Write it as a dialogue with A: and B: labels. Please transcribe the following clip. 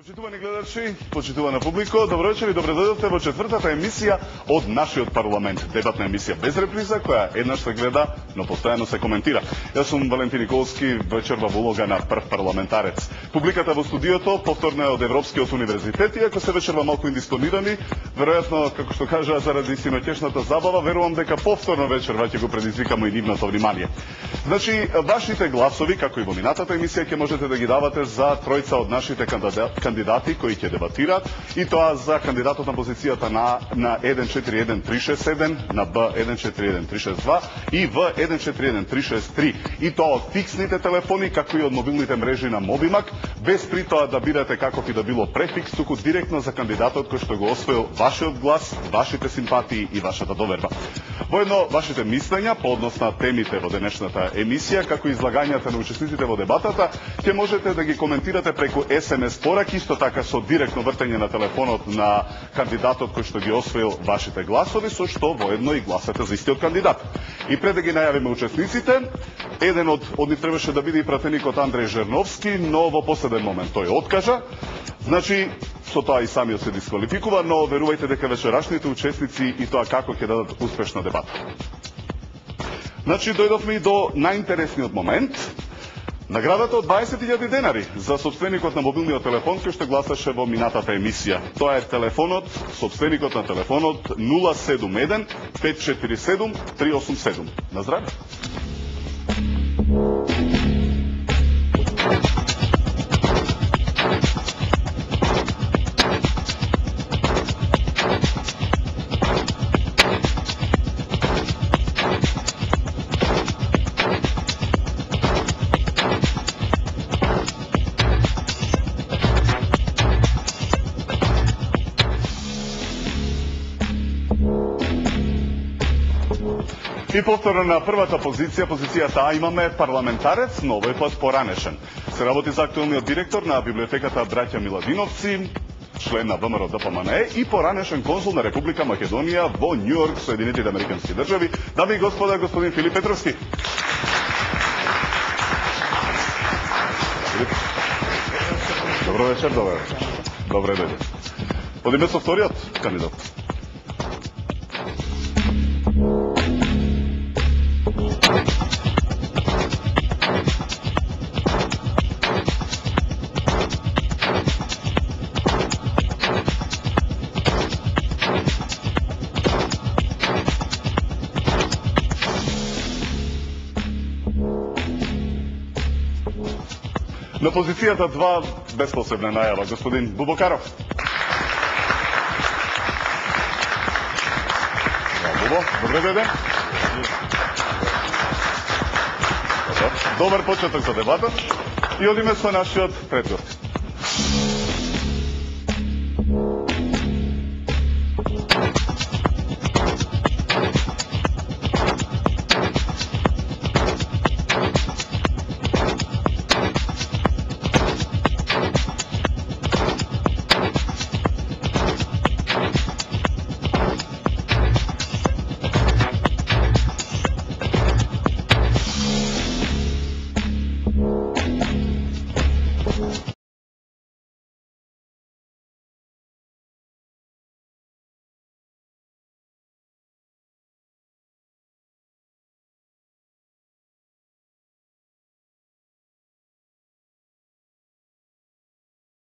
A: Почитувани гледачи, почитувана публико, добро вечер и добре дојдовте во четвртата емисија од нашиот парламент. Дебатна емисија без реприза, која еднаш се гледа, но постојано се коментира. Јас сум Валентин Николски, вечерва во улога на прв парламентарец. Публиката во студиото повторно е од Европскиот универзитет, и ако се вечерва малку индисponирани, веројатно, како што кажа, заради синоќешната забава, верувам дека повторно вечерва ќе го предизвикамо и нивното внимание. Значи, вашите гласови, како и во минатата емисија, ќе можете да ги давате за тројца од нашите кандидати кои ќе дебатираат, и тоа за кандидатот на позицијата на 141367, на B141362 и V141363, и тоа од фиксните телефони, како и од мобилните мрежи на Мобимак, без при тоа да бирате каков и да било префикс, туку директно за кандидатот кој што го освоил вашиот глас, вашите симпатии и вашата доверба. Воедно, вашите мислења по однос на темите во денешната емисија, како и излагањата на учесниците во дебатата, ќе можете да ги коментирате преку SMS пораки, исто така со директно вртење на телефонот на кандидатот кој што ги освоил вашите гласови, со што воедно и гласате за истиот кандидат. И пред да ги најавиме учесниците, еден од нив требаше да биде и пратеникот Андреј Жерновски, но во последен момент тој откажа. Значи, со тоа и самиот се дисквалификува, но верувајте дека вечерашните учесници и тоа како ќе дадат успешна дебата. Значи, дојдовме и до најинтересниот момент. Наградата од 20.000 денари за собственикот на мобилниот телефон кој што гласаше во минатата емисија. Тоа е телефонот, собственикот на телефонот 071 547 387. На здраве! И повторно на првата позицијата А имаме парламентарец, но овој пат поранешен. Се работи за актуелниот директор на библиотеката Браќа Миладиновци, член на ВМРО ДПМНЕ и поранешен конзул на Република Македонија во Њујорк, Соединетите Американски држави. Дами и господа, господин Филип Петровски. Добро вечер, добре дојде. Одиме со вториот кандидат. На позицијата 2, без посебна најава, господин Бубокаров. Бубо, добре дојде. Добар почеток за дебата и одиме со нашиот предгост.